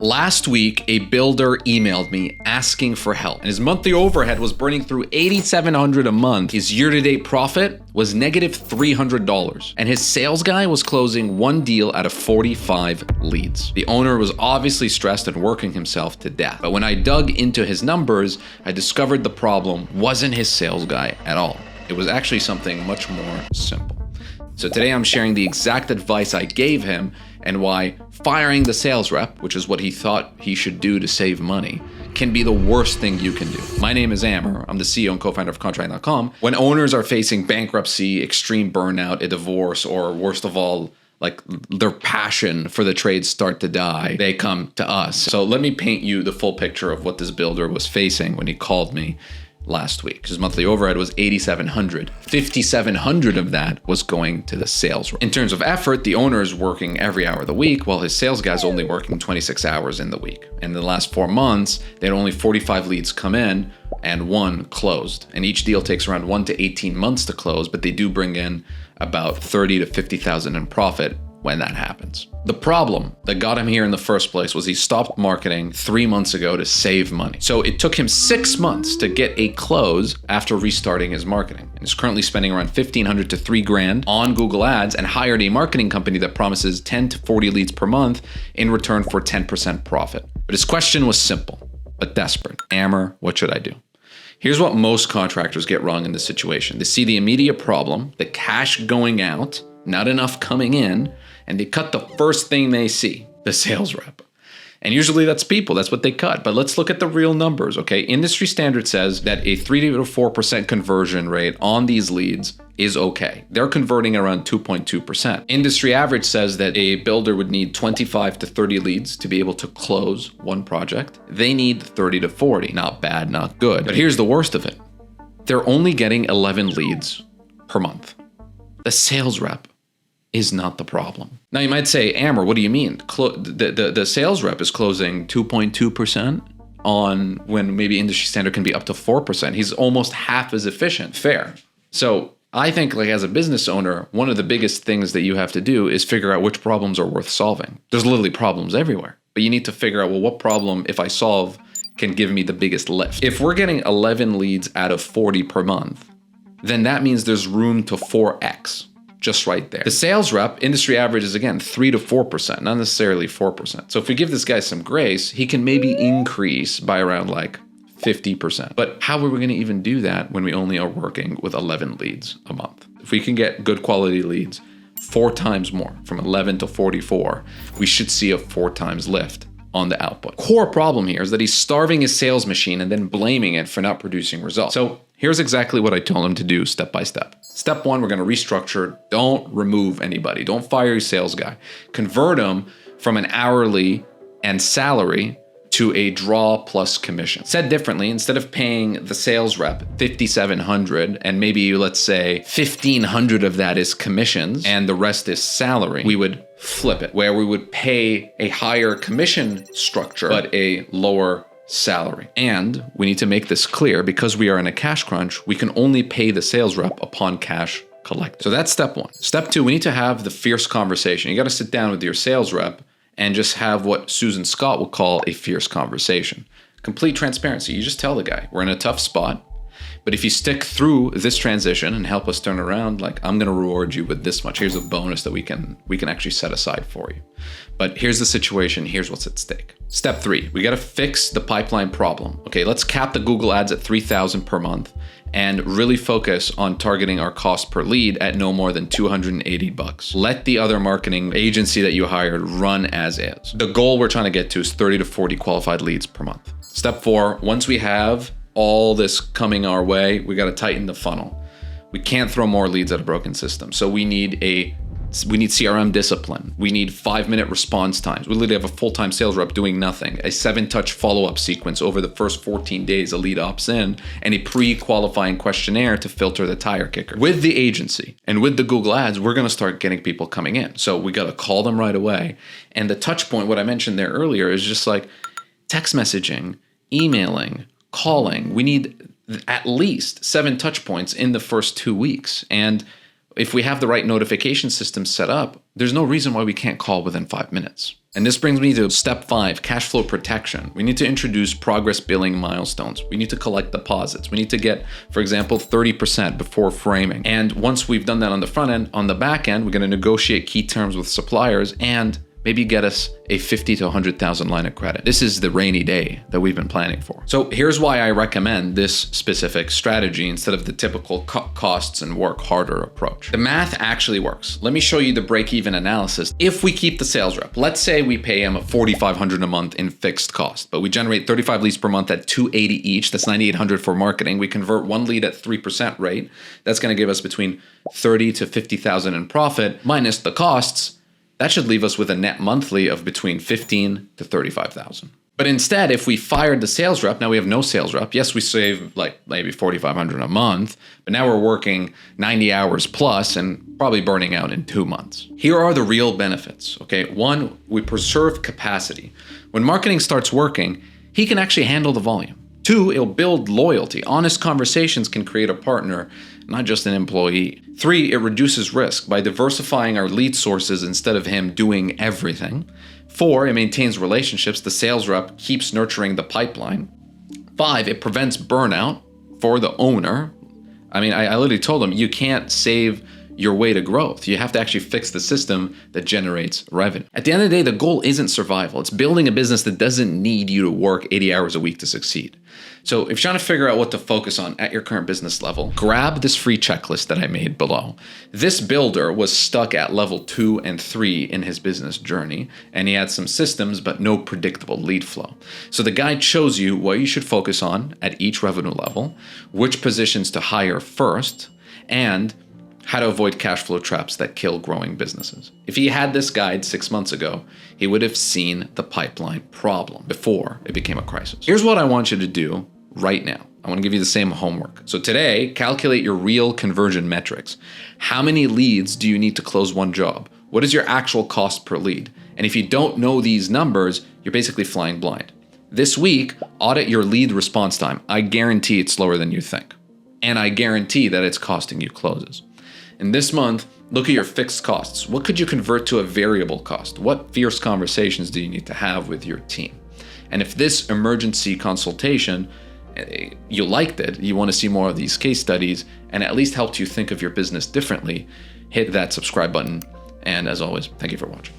Last week, a builder emailed me asking for help, and his monthly overhead was burning through $8,700 a month. His year-to-date profit was negative $300, and his sales guy was closing one deal out of 45 leads. The owner was obviously stressed and working himself to death, but when I dug into his numbers, I discovered the problem wasn't his sales guy at all. It was actually something much more simple. So today I'm sharing the exact advice I gave him and why firing the sales rep, which is what he thought he should do to save money, can be the worst thing you can do. My name is Amr. I'm the CEO and co-founder of contractors.com. When owners are facing bankruptcy, extreme burnout, a divorce, or worst of all, like their passion for the trade start to die, they come to us. So let me paint you the full picture of what this builder was facing when he called me last week. His monthly overhead was $8,700. $5,700 of that was going to the sales rep. In terms of effort, the owner is working every hour of the week, while his sales guy's only working 26 hours in the week. And in the last 4 months, they had only 45 leads come in and 1 closed. And each deal takes around 1 to 18 months to close, but they do bring in about $30,000 to $50,000 in profit when that happens. The problem that got him here in the first place was he stopped marketing 3 months ago to save money. So it took him 6 months to get a close after restarting his marketing. And he's currently spending around $1,500 to $3,000 on Google Ads and hired a marketing company that promises 10 to 40 leads per month in return for 10% profit. But his question was simple, but desperate. Amr, what should I do? Here's what most contractors get wrong in this situation. They see the immediate problem, the cash going out, not enough coming in, and they cut the first thing they see, the sales rep. And usually that's people, that's what they cut. But let's look at the real numbers, okay? Industry standard says that a 3 to 4% conversion rate on these leads is okay. They're converting around 2.2%. Industry average says that a builder would need 25 to 30 leads to be able to close one project. They need 30 to 40. Not bad, not good. But here's the worst of it. They're only getting 11 leads per month. The sales rep is not the problem. Now you might say, Amr, what do you mean? The sales rep is closing 2.2% on when maybe industry standard can be up to 4%. He's almost half as efficient. Fair. So I think like as a business owner, one of the biggest things that you have to do is figure out which problems are worth solving. There's literally problems everywhere, but you need to figure out, well, what problem, if I solve, can give me the biggest lift? If we're getting 11 leads out of 40 per month, then that means there's room to 4x. Just right there. The sales rep, industry average is again 3 to 4%, not necessarily 4%. So if we give this guy some grace, he can maybe increase by around like 50%. But how are we going to even do that when we only are working with 11 leads a month? If we can get good quality leads 4 times more, from 11 to 44, we should see a 4 times lift on the output. Core problem here is that he's starving his sales machine and then blaming it for not producing results. So here's exactly what I told him to do step by step. Step 1, we're going to restructure. Don't remove anybody. Don't fire your sales guy. Convert him from an hourly and salary to a draw plus commission. Said differently, instead of paying the sales rep $5,700 and maybe let's say $1,500 of that is commissions and the rest is salary, we would flip it where we would pay a higher commission structure but a lower salary. And we need to make this clear, because we are in a cash crunch, we can only pay the sales rep upon cash collected. So that's step 1. Step 2, we need to have the fierce conversation. You got to sit down with your sales rep and just have what Susan Scott would call a fierce conversation. Complete transparency. You just tell the guy, we're in a tough spot, but if you stick through this transition and help us turn around, like I'm going to reward you with this much. Here's a bonus that we can actually set aside for you. But here's the situation. Here's what's at stake. Step 3, we got to fix the pipeline problem. Okay, let's cap the Google ads at $3,000 per month and really focus on targeting our cost per lead at no more than $280. Let the other marketing agency that you hired run as is. The goal we're trying to get to is 30 to 40 qualified leads per month. Step 4, once we have all this coming our way, we got to tighten the funnel. We can't throw more leads at a broken system. So we need CRM discipline. We need 5-minute response times. We literally have a full-time sales rep doing nothing. A 7-touch follow-up sequence over the first 14 days a lead opts in, and a pre-qualifying questionnaire to filter the tire kicker. With the agency and with the Google ads, we're going to start getting people coming in. So we got to call them right away. And the touch point, what I mentioned there earlier, is just like text messaging, emailing, calling. We need at least 7 touch points in the first 2 weeks. And if we have the right notification system set up, there's no reason why we can't call within 5 minutes. And this brings me to step 5, cash flow protection. We need to introduce progress billing milestones. We need to collect deposits. We need to get, for example, 30% before framing. And once we've done that on the front end, on the back end, we're going to negotiate key terms with suppliers and maybe get us a $50,000 to $100,000 line of credit. This is the rainy day that we've been planning for. So here's why I recommend this specific strategy instead of the typical cut costs and work harder approach. The math actually works. Let me show you the break-even analysis. If we keep the sales rep, let's say we pay him $4,500 a month in fixed cost, but we generate 35 leads per month at $280 each. That's $9,800 for marketing. We convert one lead at 3% rate. That's going to give us between $30,000 to $50,000 in profit minus the costs. That should leave us with a net monthly of between $15,000 to $35,000. But instead, if we fired the sales rep, now we have no sales rep. Yes, we save like maybe $4,500 a month, but now we're working 90 hours plus and probably burning out in 2 months. Here are the real benefits, okay? 1, we preserve capacity. When marketing starts working, he can actually handle the volume. 2, it'll build loyalty. Honest conversations can create a partner, not just an employee. 3, it reduces risk by diversifying our lead sources instead of him doing everything. 4, it maintains relationships. The sales rep keeps nurturing the pipeline. 5, it prevents burnout for the owner. I mean, I literally told him, you can't save your way to growth. You have to actually fix the system that generates revenue. At the end of the day, the goal isn't survival. It's building a business that doesn't need you to work 80 hours a week to succeed. So if you're trying to figure out what to focus on at your current business level, grab this free checklist that I made below. This builder was stuck at level 2 and 3 in his business journey, and he had some systems, but no predictable lead flow. So the guide shows you what you should focus on at each revenue level, which positions to hire first, and how to avoid cash flow traps that kill growing businesses. If he had this guide 6 months ago, he would have seen the pipeline problem before it became a crisis. Here's what I want you to do right now. I want to give you the same homework. So today, calculate your real conversion metrics. How many leads do you need to close one job? What is your actual cost per lead? And if you don't know these numbers, you're basically flying blind. This week, audit your lead response time. I guarantee it's slower than you think. And I guarantee that it's costing you closes. And this month, look at your fixed costs. What could you convert to a variable cost? What fierce conversations do you need to have with your team? And if this emergency consultation, you liked it, you want to see more of these case studies, and at least helped you think of your business differently, hit that subscribe button. And as always, thank you for watching.